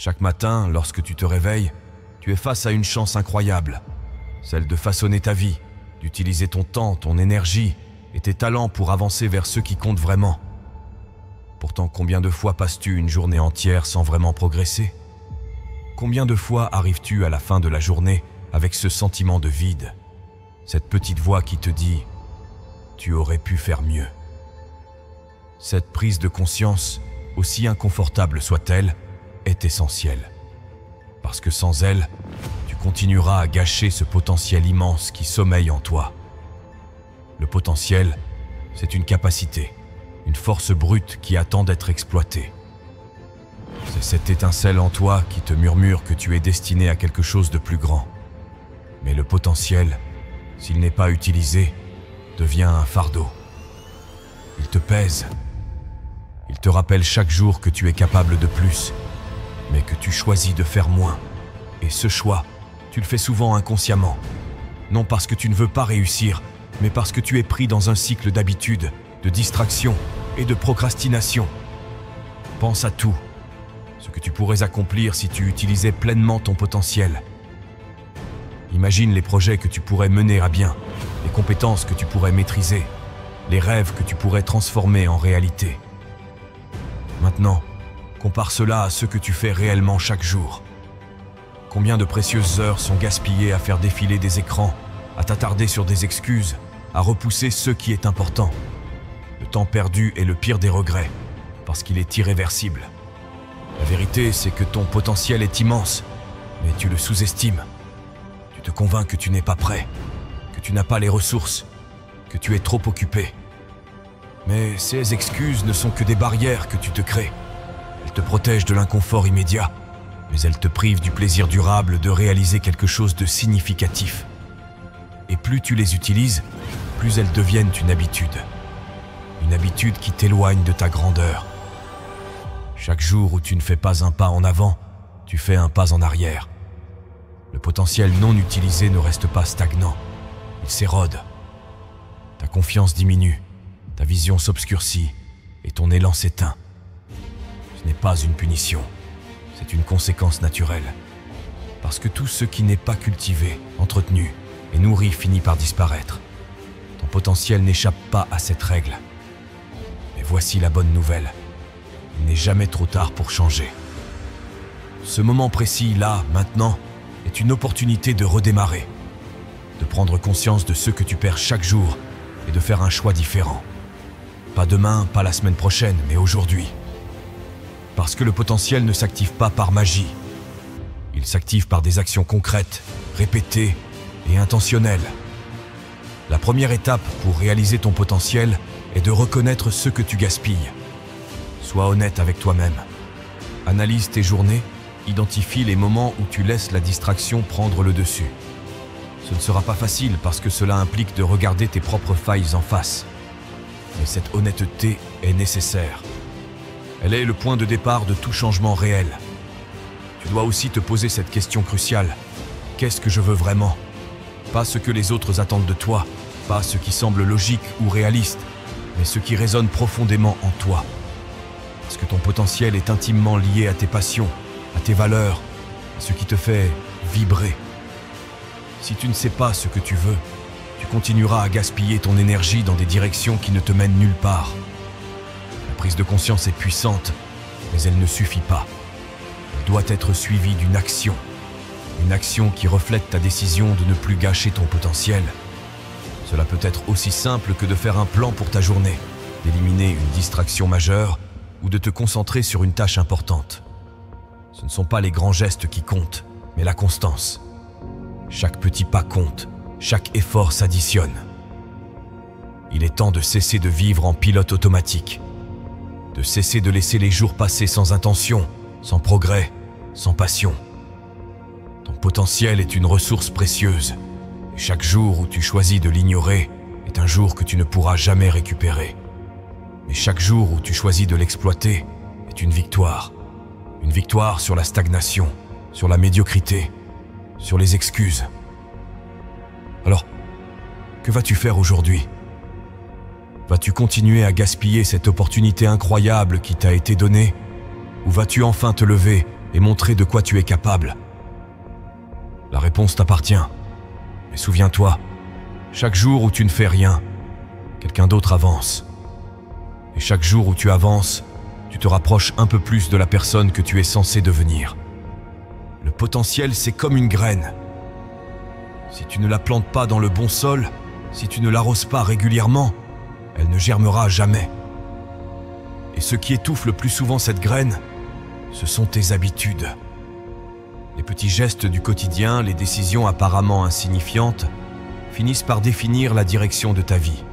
Chaque matin, lorsque tu te réveilles, tu es face à une chance incroyable, celle de façonner ta vie, d'utiliser ton temps, ton énergie et tes talents pour avancer vers ce qui compte vraiment. Pourtant, combien de fois passes-tu une journée entière sans vraiment progresser? Combien de fois arrives-tu à la fin de la journée avec ce sentiment de vide, cette petite voix qui te dit « tu aurais pu faire mieux ». Cette prise de conscience, aussi inconfortable soit-elle, est essentielle. Parce que sans elle, tu continueras à gâcher ce potentiel immense qui sommeille en toi. Le potentiel, c'est une capacité, une force brute qui attend d'être exploitée. C'est cette étincelle en toi qui te murmure que tu es destiné à quelque chose de plus grand. Mais le potentiel, s'il n'est pas utilisé, devient un fardeau. Il te pèse. Il te rappelle chaque jour que tu es capable de plus, mais que tu choisis de faire moins. Et ce choix, tu le fais souvent inconsciemment. Non parce que tu ne veux pas réussir, mais parce que tu es pris dans un cycle d'habitude, de distraction et de procrastination. Pense à tout, ce que tu pourrais accomplir si tu utilisais pleinement ton potentiel. Imagine les projets que tu pourrais mener à bien, les compétences que tu pourrais maîtriser, les rêves que tu pourrais transformer en réalité. Maintenant, compare cela à ce que tu fais réellement chaque jour. Combien de précieuses heures sont gaspillées à faire défiler des écrans, à t'attarder sur des excuses, à repousser ce qui est important. Le temps perdu est le pire des regrets, parce qu'il est irréversible. La vérité, c'est que ton potentiel est immense, mais tu le sous-estimes. Tu te convaincs que tu n'es pas prêt, que tu n'as pas les ressources, que tu es trop occupé. Mais ces excuses ne sont que des barrières que tu te crées. Elles te protègent de l'inconfort immédiat, mais elles te privent du plaisir durable de réaliser quelque chose de significatif. Et plus tu les utilises, plus elles deviennent une habitude. Une habitude qui t'éloigne de ta grandeur. Chaque jour où tu ne fais pas un pas en avant, tu fais un pas en arrière. Le potentiel non utilisé ne reste pas stagnant, il s'érode. Ta confiance diminue, ta vision s'obscurcit et ton élan s'éteint. Ce n'est pas une punition, c'est une conséquence naturelle. Parce que tout ce qui n'est pas cultivé, entretenu et nourri finit par disparaître. Ton potentiel n'échappe pas à cette règle. Mais voici la bonne nouvelle. Il n'est jamais trop tard pour changer. Ce moment précis, là, maintenant, est une opportunité de redémarrer, de prendre conscience de ce que tu perds chaque jour et de faire un choix différent. Pas demain, pas la semaine prochaine, mais aujourd'hui. Parce que le potentiel ne s'active pas par magie. Il s'active par des actions concrètes, répétées et intentionnelles. La première étape pour réaliser ton potentiel est de reconnaître ce que tu gaspilles. Sois honnête avec toi-même. Analyse tes journées, identifie les moments où tu laisses la distraction prendre le dessus. Ce ne sera pas facile parce que cela implique de regarder tes propres failles en face. Mais cette honnêteté est nécessaire. Elle est le point de départ de tout changement réel. Tu dois aussi te poser cette question cruciale. Qu'est-ce que je veux vraiment? Pas ce que les autres attendent de toi, pas ce qui semble logique ou réaliste, mais ce qui résonne profondément en toi. Parce que ton potentiel est intimement lié à tes passions, à tes valeurs, à ce qui te fait vibrer. Si tu ne sais pas ce que tu veux, tu continueras à gaspiller ton énergie dans des directions qui ne te mènent nulle part. La prise de conscience est puissante, mais elle ne suffit pas. Elle doit être suivie d'une action. Une action qui reflète ta décision de ne plus gâcher ton potentiel. Cela peut être aussi simple que de faire un plan pour ta journée, d'éliminer une distraction majeure ou de te concentrer sur une tâche importante. Ce ne sont pas les grands gestes qui comptent, mais la constance. Chaque petit pas compte, chaque effort s'additionne. Il est temps de cesser de vivre en pilote automatique, de cesser de laisser les jours passer sans intention, sans progrès, sans passion. Ton potentiel est une ressource précieuse, et chaque jour où tu choisis de l'ignorer est un jour que tu ne pourras jamais récupérer. Mais chaque jour où tu choisis de l'exploiter est une victoire. Une victoire sur la stagnation, sur la médiocrité, sur les excuses. Alors, que vas-tu faire aujourd'hui? Vas-tu continuer à gaspiller cette opportunité incroyable qui t'a été donnée? Ou vas-tu enfin te lever et montrer de quoi tu es capable. La réponse t'appartient. Mais souviens-toi, chaque jour où tu ne fais rien, quelqu'un d'autre avance. Et chaque jour où tu avances, tu te rapproches un peu plus de la personne que tu es censé devenir. Le potentiel, c'est comme une graine. Si tu ne la plantes pas dans le bon sol, si tu ne l'arroses pas régulièrement, elle ne germera jamais. Et ce qui étouffe le plus souvent cette graine, ce sont tes habitudes. Les petits gestes du quotidien, les décisions apparemment insignifiantes, finissent par définir la direction de ta vie.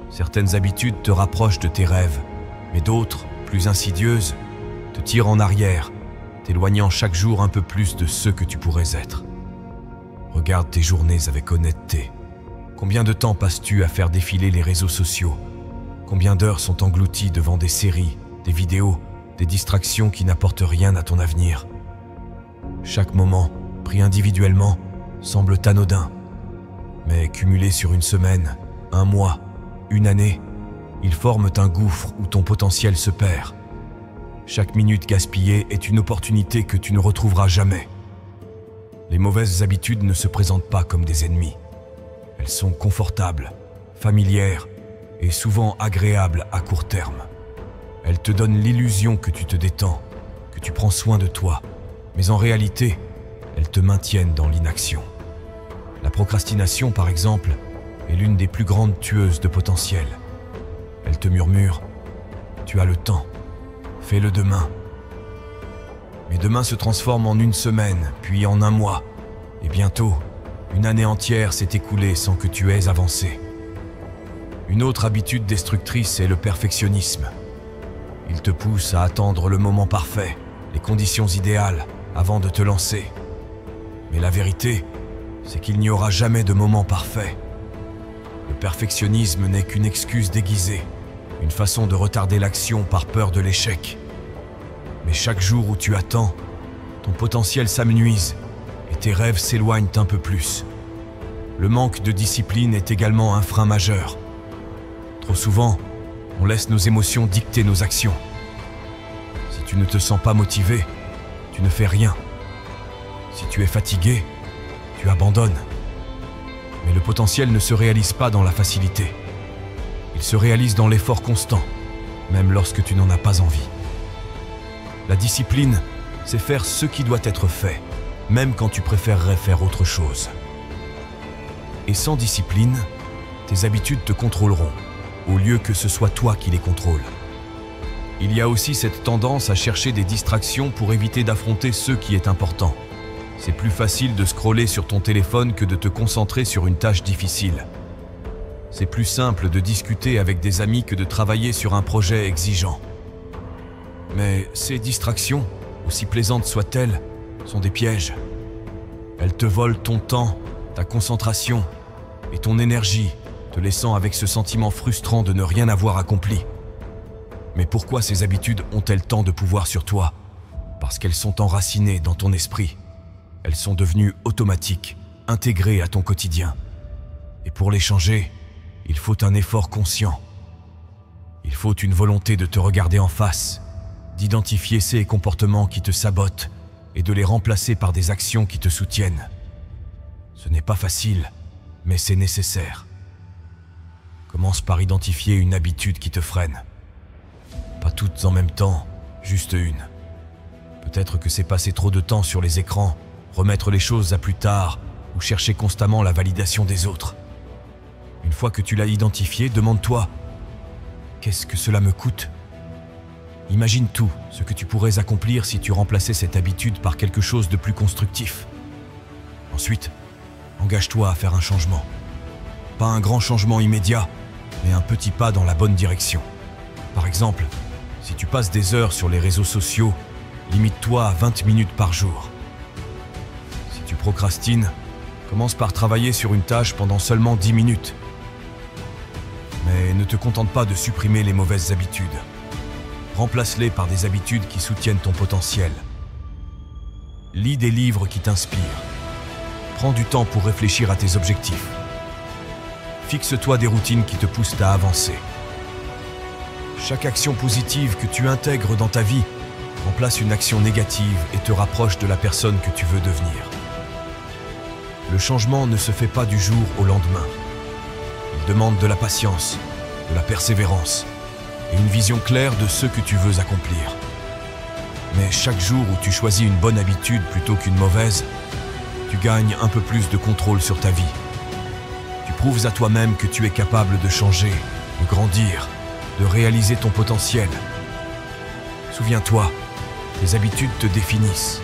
Certaines habitudes te rapprochent de tes rêves, mais d'autres, plus insidieuses, te tirent en arrière, t'éloignant chaque jour un peu plus de ce que tu pourrais être. Regarde tes journées avec honnêteté. Combien de temps passes-tu à faire défiler les réseaux sociaux? Combien d'heures sont englouties devant des séries, des vidéos, des distractions qui n'apportent rien à ton avenir? Chaque moment, pris individuellement, semble anodin. Mais cumulé sur une semaine, un mois, une année, ils forment un gouffre où ton potentiel se perd. Chaque minute gaspillée est une opportunité que tu ne retrouveras jamais. Les mauvaises habitudes ne se présentent pas comme des ennemis. Elles sont confortables, familières et souvent agréables à court terme. Elles te donnent l'illusion que tu te détends, que tu prends soin de toi, mais en réalité, elles te maintiennent dans l'inaction. La procrastination, par exemple, est l'une des plus grandes tueuses de potentiel. Elle te murmure « Tu as le temps, fais-le demain ». Mais demain se transforme en une semaine, puis en un mois, et bientôt, une année entière s'est écoulée sans que tu aies avancé. Une autre habitude destructrice est le perfectionnisme. Il te pousse à attendre le moment parfait, les conditions idéales, avant de te lancer. Mais la vérité, c'est qu'il n'y aura jamais de moment parfait. Le perfectionnisme n'est qu'une excuse déguisée, une façon de retarder l'action par peur de l'échec. Mais chaque jour où tu attends, ton potentiel s'amenuise et tes rêves s'éloignent un peu plus. Le manque de discipline est également un frein majeur. Trop souvent, on laisse nos émotions dicter nos actions. Si tu ne te sens pas motivé, tu ne fais rien. Si tu es fatigué, tu abandonnes. Mais le potentiel ne se réalise pas dans la facilité. Il se réalise dans l'effort constant, même lorsque tu n'en as pas envie. La discipline, c'est faire ce qui doit être fait, même quand tu préférerais faire autre chose. Et sans discipline, tes habitudes te contrôleront, au lieu que ce soit toi qui les contrôles. Il y a aussi cette tendance à chercher des distractions pour éviter d'affronter ce qui est important. C'est plus facile de scroller sur ton téléphone que de te concentrer sur une tâche difficile. C'est plus simple de discuter avec des amis que de travailler sur un projet exigeant. Mais ces distractions, aussi plaisantes soient-elles, sont des pièges. Elles te volent ton temps, ta concentration et ton énergie, te laissant avec ce sentiment frustrant de ne rien avoir accompli. Mais pourquoi ces habitudes ont-elles tant de pouvoir sur toi? Parce qu'elles sont enracinées dans ton esprit. Elles sont devenues automatiques, intégrées à ton quotidien. Et pour les changer, il faut un effort conscient. Il faut une volonté de te regarder en face, d'identifier ces comportements qui te sabotent et de les remplacer par des actions qui te soutiennent. Ce n'est pas facile, mais c'est nécessaire. Commence par identifier une habitude qui te freine. Pas toutes en même temps, juste une. Peut-être que c'est passer trop de temps sur les écrans, remettre les choses à plus tard ou chercher constamment la validation des autres. Une fois que tu l'as identifié, demande-toi « Qu'est-ce que cela me coûte ?» Imagine tout ce que tu pourrais accomplir si tu remplaçais cette habitude par quelque chose de plus constructif. Ensuite, engage-toi à faire un changement. Pas un grand changement immédiat, mais un petit pas dans la bonne direction. Par exemple, si tu passes des heures sur les réseaux sociaux, limite-toi à 20 minutes par jour. Si tu procrastines, commence par travailler sur une tâche pendant seulement 10 minutes. Mais ne te contente pas de supprimer les mauvaises habitudes. Remplace-les par des habitudes qui soutiennent ton potentiel. Lis des livres qui t'inspirent. Prends du temps pour réfléchir à tes objectifs. Fixe-toi des routines qui te poussent à avancer. Chaque action positive que tu intègres dans ta vie Remplace une action négative et te rapproche de la personne que tu veux devenir. Le changement ne se fait pas du jour au lendemain. Il demande de la patience, de la persévérance et une vision claire de ce que tu veux accomplir. Mais chaque jour où tu choisis une bonne habitude plutôt qu'une mauvaise, tu gagnes un peu plus de contrôle sur ta vie. Tu prouves à toi-même que tu es capable de changer, de grandir, de réaliser ton potentiel. Souviens-toi, tes habitudes te définissent.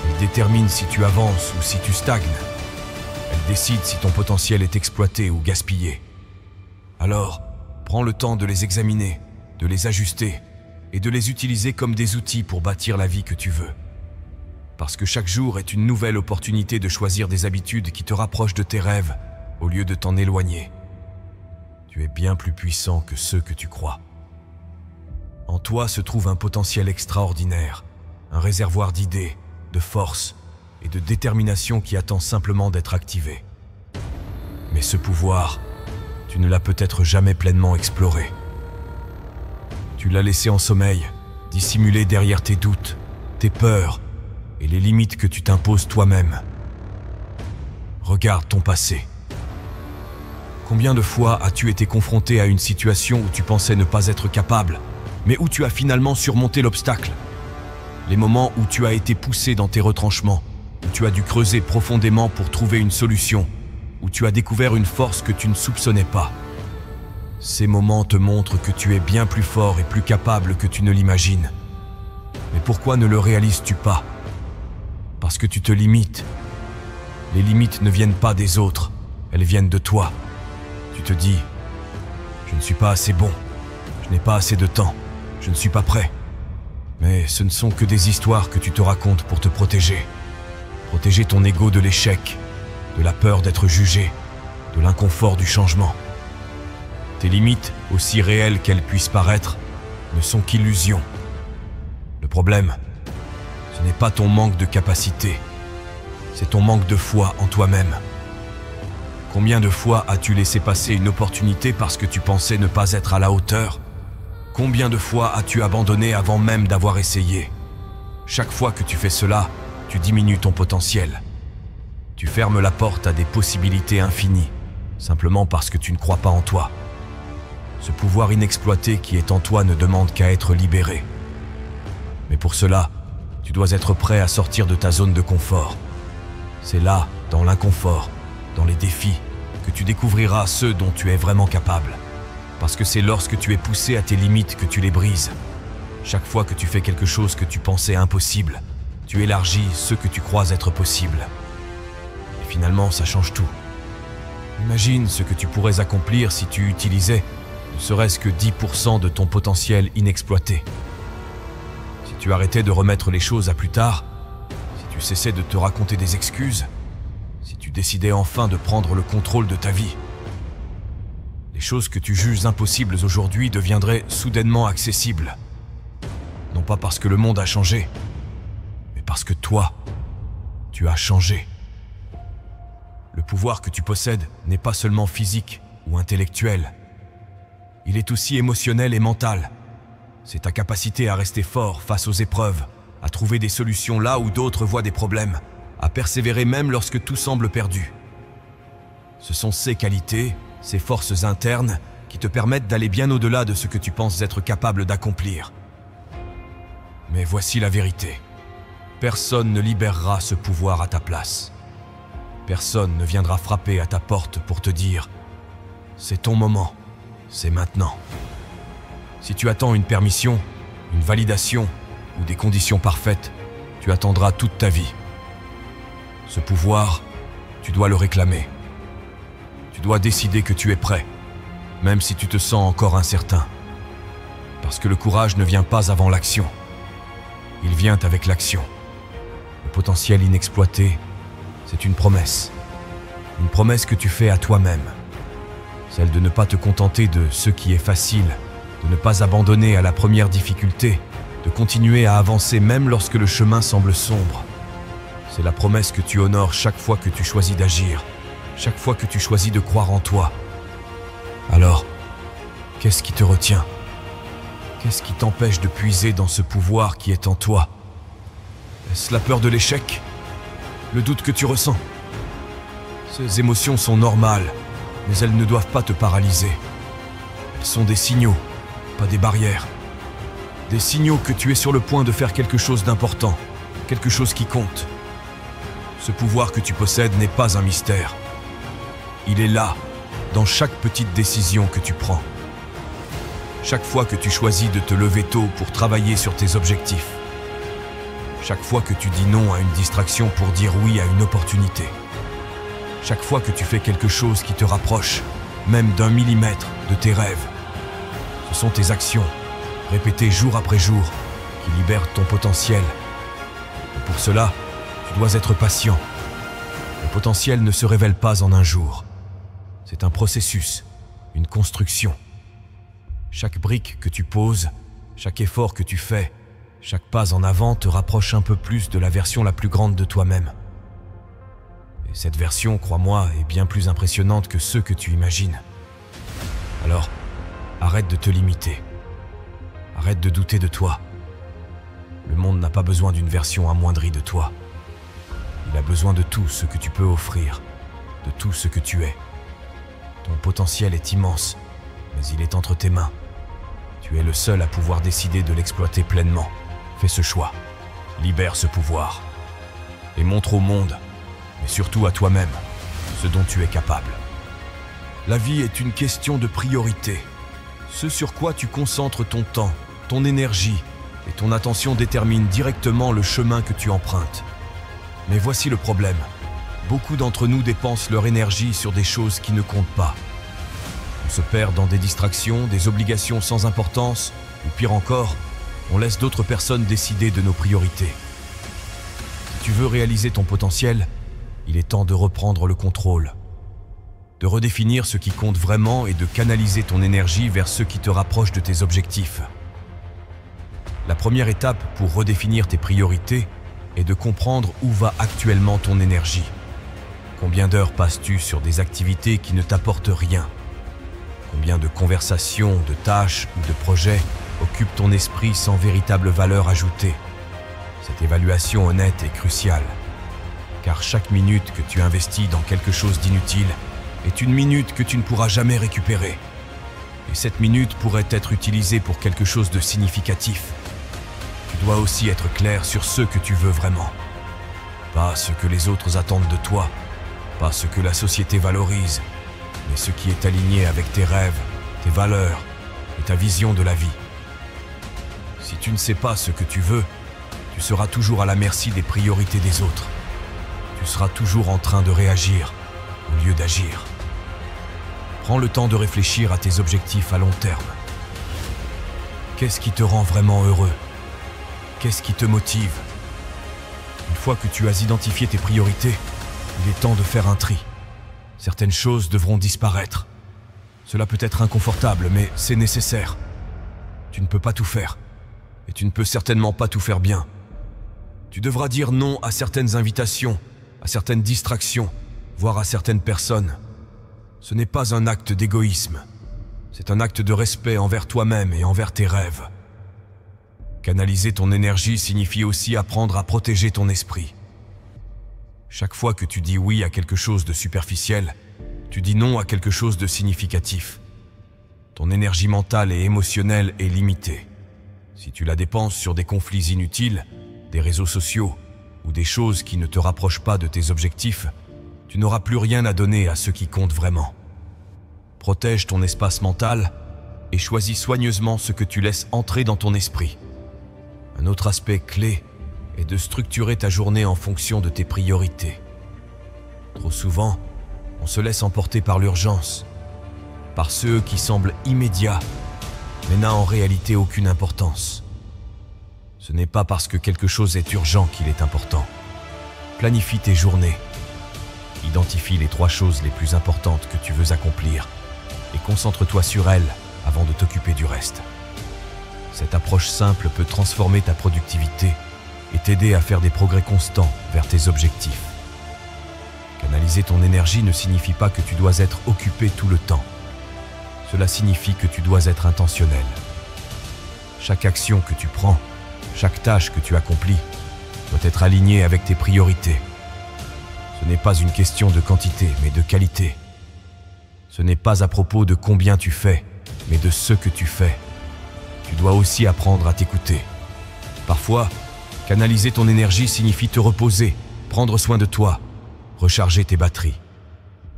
Elles déterminent si tu avances ou si tu stagnes. Elles décident si ton potentiel est exploité ou gaspillé. Alors, prends le temps de les examiner, de les ajuster et de les utiliser comme des outils pour bâtir la vie que tu veux. Parce que chaque jour est une nouvelle opportunité de choisir des habitudes qui te rapprochent de tes rêves au lieu de t'en éloigner. Tu es bien plus puissant que ceux que tu crois. En toi se trouve un potentiel extraordinaire, un réservoir d'idées, de force et de détermination qui attend simplement d'être activé. Mais ce pouvoir, tu ne l'as peut-être jamais pleinement exploré. Tu l'as laissé en sommeil, dissimulé derrière tes doutes, tes peurs et les limites que tu t'imposes toi-même. Regarde ton passé. Combien de fois as-tu été confronté à une situation où tu pensais ne pas être capable, mais où tu as finalement surmonté l'obstacle? Les moments où tu as été poussé dans tes retranchements, où tu as dû creuser profondément pour trouver une solution, où tu as découvert une force que tu ne soupçonnais pas. Ces moments te montrent que tu es bien plus fort et plus capable que tu ne l'imagines. Mais pourquoi ne le réalises-tu pas? Parce que tu te limites. Les limites ne viennent pas des autres, elles viennent de toi. Tu te dis, je ne suis pas assez bon, je n'ai pas assez de temps, je ne suis pas prêt. Mais ce ne sont que des histoires que tu te racontes pour te protéger. Protéger ton ego de l'échec, de la peur d'être jugé, de l'inconfort du changement. Tes limites, aussi réelles qu'elles puissent paraître, ne sont qu'illusions. Le problème, ce n'est pas ton manque de capacité, c'est ton manque de foi en toi-même. Combien de fois as-tu laissé passer une opportunité parce que tu pensais ne pas être à la hauteur? Combien de fois as-tu abandonné avant même d'avoir essayé? Chaque fois que tu fais cela, tu diminues ton potentiel. Tu fermes la porte à des possibilités infinies, simplement parce que tu ne crois pas en toi. Ce pouvoir inexploité qui est en toi ne demande qu'à être libéré. Mais pour cela, tu dois être prêt à sortir de ta zone de confort. C'est là, dans l'inconfort, dans les défis, que tu découvriras ce dont tu es vraiment capable. Parce que c'est lorsque tu es poussé à tes limites que tu les brises. Chaque fois que tu fais quelque chose que tu pensais impossible, tu élargis ce que tu crois être possible. Et finalement, ça change tout. Imagine ce que tu pourrais accomplir si tu utilisais ne serait-ce que 10% de ton potentiel inexploité. Si tu arrêtais de remettre les choses à plus tard, si tu cessais de te raconter des excuses, si tu décidais enfin de prendre le contrôle de ta vie, les choses que tu juges impossibles aujourd'hui deviendraient soudainement accessibles. Non pas parce que le monde a changé, mais parce que toi, tu as changé. Le pouvoir que tu possèdes n'est pas seulement physique ou intellectuel. Il est aussi émotionnel et mental. C'est ta capacité à rester fort face aux épreuves, à trouver des solutions là où d'autres voient des problèmes, à persévérer même lorsque tout semble perdu. Ce sont ces qualités, ces forces internes, qui te permettent d'aller bien au-delà de ce que tu penses être capable d'accomplir. Mais voici la vérité. Personne ne libérera ce pouvoir à ta place. Personne ne viendra frapper à ta porte pour te dire « C'est ton moment, c'est maintenant ». Si tu attends une permission, une validation ou des conditions parfaites, tu attendras toute ta vie. Ce pouvoir, tu dois le réclamer. Tu dois décider que tu es prêt, même si tu te sens encore incertain. Parce que le courage ne vient pas avant l'action. Il vient avec l'action. Le potentiel inexploité, c'est une promesse. Une promesse que tu fais à toi-même. Celle de ne pas te contenter de ce qui est facile, de ne pas abandonner à la première difficulté, de continuer à avancer même lorsque le chemin semble sombre. C'est la promesse que tu honores chaque fois que tu choisis d'agir, chaque fois que tu choisis de croire en toi. Alors, qu'est-ce qui te retient? Qu'est-ce qui t'empêche de puiser dans ce pouvoir qui est en toi? Est-ce la peur de l'échec? Le doute que tu ressens? Ces émotions sont normales, mais elles ne doivent pas te paralyser. Elles sont des signaux, pas des barrières. Des signaux que tu es sur le point de faire quelque chose d'important, quelque chose qui compte. Ce pouvoir que tu possèdes n'est pas un mystère. Il est là, dans chaque petite décision que tu prends. Chaque fois que tu choisis de te lever tôt pour travailler sur tes objectifs. Chaque fois que tu dis non à une distraction pour dire oui à une opportunité. Chaque fois que tu fais quelque chose qui te rapproche, même d'1 millimètre, de tes rêves. Ce sont tes actions, répétées jour après jour, qui libèrent ton potentiel. Et pour cela, tu dois être patient. Le potentiel ne se révèle pas en un jour. C'est un processus, une construction. Chaque brique que tu poses, chaque effort que tu fais, chaque pas en avant te rapproche un peu plus de la version la plus grande de toi-même. Et cette version, crois-moi, est bien plus impressionnante que ceux que tu imagines. Alors, arrête de te limiter. Arrête de douter de toi. Le monde n'a pas besoin d'une version amoindrie de toi. Il a besoin de tout ce que tu peux offrir, de tout ce que tu es. Ton potentiel est immense, mais il est entre tes mains. Tu es le seul à pouvoir décider de l'exploiter pleinement. Fais ce choix. Libère ce pouvoir. Et montre au monde, mais surtout à toi-même, ce dont tu es capable. La vie est une question de priorité. Ce sur quoi tu concentres ton temps, ton énergie et ton attention détermine directement le chemin que tu empruntes. Mais voici le problème. Beaucoup d'entre nous dépensent leur énergie sur des choses qui ne comptent pas. On se perd dans des distractions, des obligations sans importance, ou pire encore, on laisse d'autres personnes décider de nos priorités. Si tu veux réaliser ton potentiel, il est temps de reprendre le contrôle, de redéfinir ce qui compte vraiment et de canaliser ton énergie vers ce qui te rapproche de tes objectifs. La première étape pour redéfinir tes priorités est de comprendre où va actuellement ton énergie. Combien d'heures passes-tu sur des activités qui ne t'apportent rien? Combien de conversations, de tâches ou de projets occupent ton esprit sans véritable valeur ajoutée? Cette évaluation honnête est cruciale, car chaque minute que tu investis dans quelque chose d'inutile est une minute que tu ne pourras jamais récupérer. Et cette minute pourrait être utilisée pour quelque chose de significatif. Tu dois aussi être clair sur ce que tu veux vraiment. Pas ce que les autres attendent de toi, pas ce que la société valorise, mais ce qui est aligné avec tes rêves, tes valeurs et ta vision de la vie. Si tu ne sais pas ce que tu veux, tu seras toujours à la merci des priorités des autres. Tu seras toujours en train de réagir au lieu d'agir. Prends le temps de réfléchir à tes objectifs à long terme. Qu'est-ce qui te rend vraiment heureux? Qu'est-ce qui te motive? Une fois que tu as identifié tes priorités, il est temps de faire un tri. Certaines choses devront disparaître. Cela peut être inconfortable, mais c'est nécessaire. Tu ne peux pas tout faire. Et tu ne peux certainement pas tout faire bien. Tu devras dire non à certaines invitations, à certaines distractions, voire à certaines personnes. Ce n'est pas un acte d'égoïsme. C'est un acte de respect envers toi-même et envers tes rêves. Canaliser ton énergie signifie aussi apprendre à protéger ton esprit. Chaque fois que tu dis oui à quelque chose de superficiel, tu dis non à quelque chose de significatif. Ton énergie mentale et émotionnelle est limitée. Si tu la dépenses sur des conflits inutiles, des réseaux sociaux ou des choses qui ne te rapprochent pas de tes objectifs, tu n'auras plus rien à donner à ce qui compte vraiment. Protège ton espace mental et choisis soigneusement ce que tu laisses entrer dans ton esprit. Un autre aspect clé est de structurer ta journée en fonction de tes priorités. Trop souvent, on se laisse emporter par l'urgence, par ceux qui semblent immédiats, mais n'a en réalité aucune importance. Ce n'est pas parce que quelque chose est urgent qu'il est important. Planifie tes journées. Identifie les 3 choses les plus importantes que tu veux accomplir et concentre-toi sur elles avant de t'occuper du reste. Cette approche simple peut transformer ta productivité et t'aider à faire des progrès constants vers tes objectifs. Canaliser ton énergie ne signifie pas que tu dois être occupé tout le temps. Cela signifie que tu dois être intentionnel. Chaque action que tu prends, chaque tâche que tu accomplis, doit être alignée avec tes priorités. Ce n'est pas une question de quantité, mais de qualité. Ce n'est pas à propos de combien tu fais, mais de ce que tu fais. Tu dois aussi apprendre à t'écouter. Parfois, canaliser ton énergie signifie te reposer, prendre soin de toi, recharger tes batteries.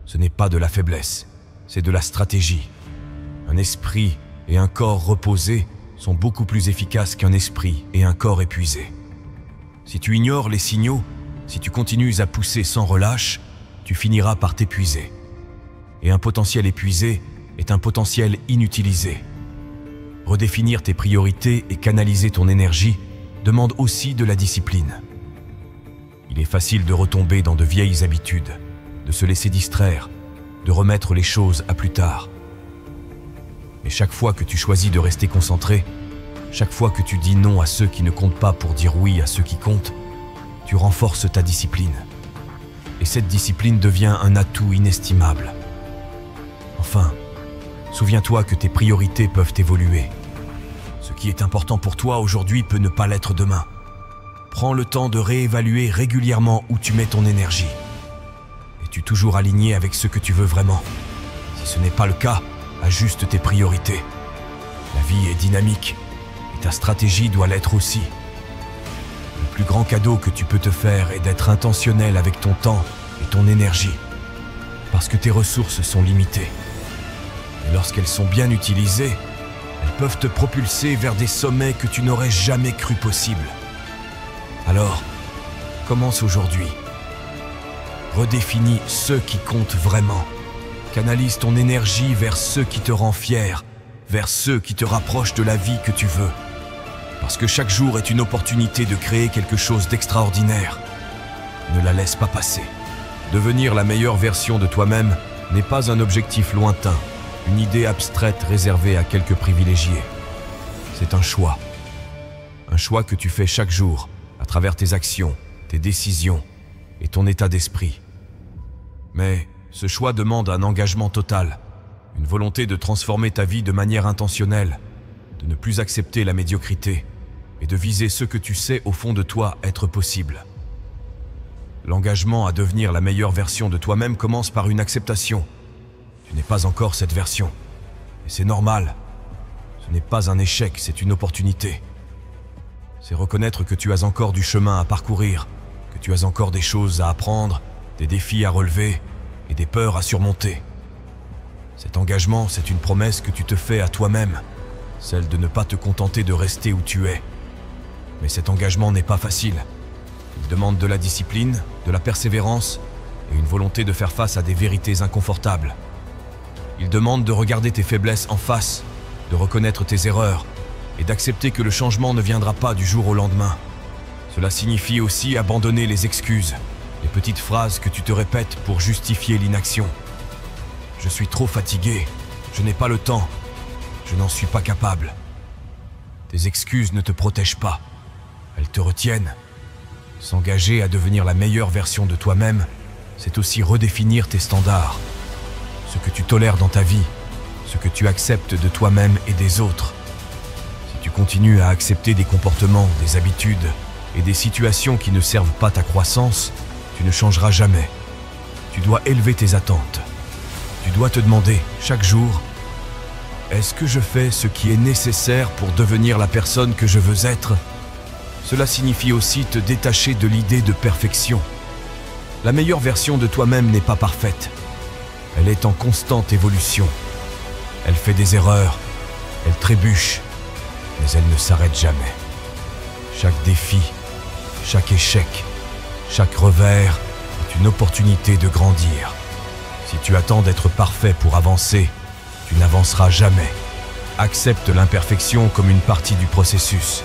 Ce n'est pas de la faiblesse, c'est de la stratégie. Un esprit et un corps reposés sont beaucoup plus efficaces qu'un esprit et un corps épuisés. Si tu ignores les signaux, si tu continues à pousser sans relâche, tu finiras par t'épuiser. Et un potentiel épuisé est un potentiel inutilisé. Redéfinir tes priorités et canaliser ton énergie demande aussi de la discipline. Il est facile de retomber dans de vieilles habitudes, de se laisser distraire, de remettre les choses à plus tard. Mais chaque fois que tu choisis de rester concentré, chaque fois que tu dis non à ceux qui ne comptent pas pour dire oui à ceux qui comptent, tu renforces ta discipline. Et cette discipline devient un atout inestimable. Enfin, souviens-toi que tes priorités peuvent évoluer. Ce qui est important pour toi aujourd'hui peut ne pas l'être demain. Prends le temps de réévaluer régulièrement où tu mets ton énergie. Es-tu toujours aligné avec ce que tu veux vraiment? Si ce n'est pas le cas, ajuste tes priorités. La vie est dynamique et ta stratégie doit l'être aussi. Le plus grand cadeau que tu peux te faire est d'être intentionnel avec ton temps et ton énergie, parce que tes ressources sont limitées. Et lorsqu'elles sont bien utilisées, elles peuvent te propulser vers des sommets que tu n'aurais jamais cru possibles. Alors, commence aujourd'hui. Redéfinis ce qui compte vraiment. Canalise ton énergie vers ce qui te rend fier, vers ceux qui te rapprochent de la vie que tu veux. Parce que chaque jour est une opportunité de créer quelque chose d'extraordinaire. Ne la laisse pas passer. Devenir la meilleure version de toi-même n'est pas un objectif lointain, une idée abstraite réservée à quelques privilégiés. C'est un choix. Un choix que tu fais chaque jour, à travers tes actions, tes décisions et ton état d'esprit. Mais ce choix demande un engagement total, une volonté de transformer ta vie de manière intentionnelle, de ne plus accepter la médiocrité et de viser ce que tu sais au fond de toi être possible. L'engagement à devenir la meilleure version de toi-même commence par une acceptation. Tu n'es pas encore cette version, et c'est normal. Ce n'est pas un échec, c'est une opportunité. C'est reconnaître que tu as encore du chemin à parcourir, que tu as encore des choses à apprendre, des défis à relever et des peurs à surmonter. Cet engagement, c'est une promesse que tu te fais à toi-même, celle de ne pas te contenter de rester où tu es. Mais cet engagement n'est pas facile. Il demande de la discipline, de la persévérance et une volonté de faire face à des vérités inconfortables. Il demande de regarder tes faiblesses en face, de reconnaître tes erreurs et d'accepter que le changement ne viendra pas du jour au lendemain. Cela signifie aussi abandonner les excuses, les petites phrases que tu te répètes pour justifier l'inaction. Je suis trop fatigué, je n'ai pas le temps, je n'en suis pas capable. Tes excuses ne te protègent pas, elles te retiennent. S'engager à devenir la meilleure version de toi-même, c'est aussi redéfinir tes standards. Ce que tu tolères dans ta vie, ce que tu acceptes de toi-même et des autres. Si tu continues à accepter des comportements, des habitudes et des situations qui ne servent pas ta croissance, tu ne changeras jamais. Tu dois élever tes attentes. Tu dois te demander chaque jour, est-ce que je fais ce qui est nécessaire pour devenir la personne que je veux être? Cela signifie aussi te détacher de l'idée de perfection. La meilleure version de toi-même n'est pas parfaite. Elle est en constante évolution. Elle fait des erreurs, elle trébuche, mais elle ne s'arrête jamais. Chaque défi, chaque échec, chaque revers est une opportunité de grandir. Si tu attends d'être parfait pour avancer, tu n'avanceras jamais. Accepte l'imperfection comme une partie du processus.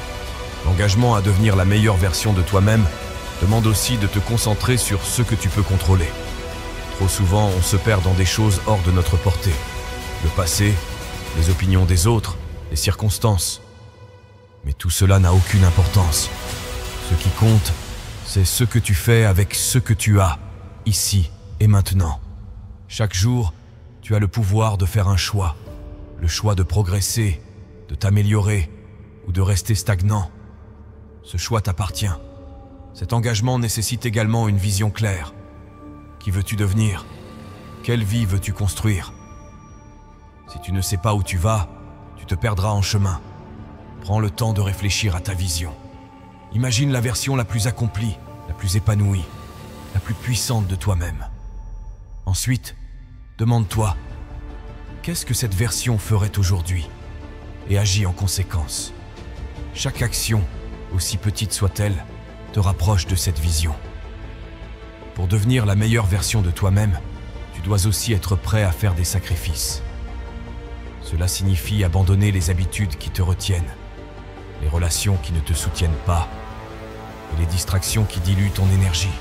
L'engagement à devenir la meilleure version de toi-même demande aussi de te concentrer sur ce que tu peux contrôler. Trop souvent, on se perd dans des choses hors de notre portée. Le passé, les opinions des autres, les circonstances. Mais tout cela n'a aucune importance. Ce qui compte, c'est ce que tu fais avec ce que tu as, ici et maintenant. Chaque jour, tu as le pouvoir de faire un choix. Le choix de progresser, de t'améliorer, ou de rester stagnant. Ce choix t'appartient. Cet engagement nécessite également une vision claire. Qui veux-tu devenir? Quelle vie veux-tu construire? Si tu ne sais pas où tu vas, tu te perdras en chemin. Prends le temps de réfléchir à ta vision. Imagine la version la plus accomplie, la plus épanouie, la plus puissante de toi-même. Ensuite, demande-toi, qu'est-ce que cette version ferait aujourd'hui? Et agis en conséquence. Chaque action, aussi petite soit-elle, te rapproche de cette vision. Pour devenir la meilleure version de toi-même, tu dois aussi être prêt à faire des sacrifices. Cela signifie abandonner les habitudes qui te retiennent, les relations qui ne te soutiennent pas et les distractions qui diluent ton énergie.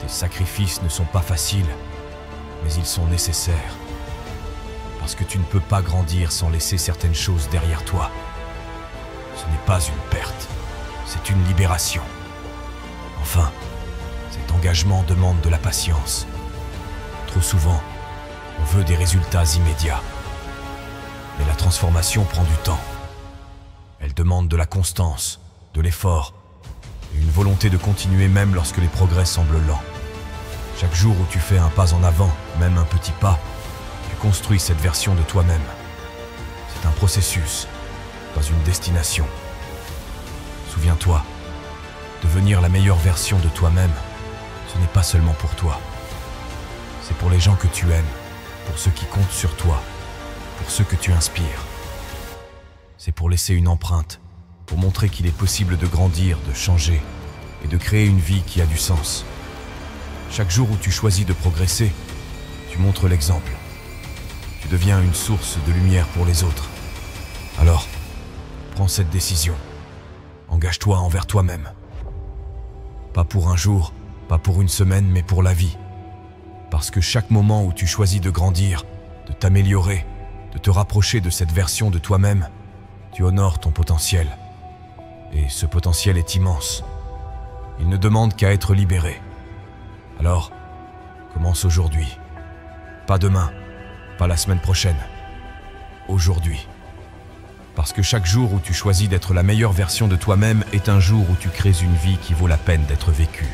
Tes sacrifices ne sont pas faciles, mais ils sont nécessaires. Parce que tu ne peux pas grandir sans laisser certaines choses derrière toi. Ce n'est pas une perte, c'est une libération. Enfin, cet engagement demande de la patience. Trop souvent, on veut des résultats immédiats. Mais la transformation prend du temps. Elle demande de la constance, de l'effort, et une volonté de continuer même lorsque les progrès semblent lents. Chaque jour où tu fais un pas en avant, même un petit pas, tu construis cette version de toi-même. C'est un processus, pas une destination. Souviens-toi, devenir la meilleure version de toi-même, ce n'est pas seulement pour toi. C'est pour les gens que tu aimes, pour ceux qui comptent sur toi, pour ceux que tu inspires. C'est pour laisser une empreinte, pour montrer qu'il est possible de grandir, de changer et de créer une vie qui a du sens. Chaque jour où tu choisis de progresser, tu montres l'exemple. Tu deviens une source de lumière pour les autres. Alors, prends cette décision. Engage-toi envers toi-même. Pas pour un jour, pas pour une semaine, mais pour la vie. Parce que chaque moment où tu choisis de grandir, de t'améliorer, de te rapprocher de cette version de toi-même, tu honores ton potentiel. Et ce potentiel est immense. Il ne demande qu'à être libéré. Alors, commence aujourd'hui. Pas demain, pas la semaine prochaine. Aujourd'hui. Parce que chaque jour où tu choisis d'être la meilleure version de toi-même est un jour où tu crées une vie qui vaut la peine d'être vécue.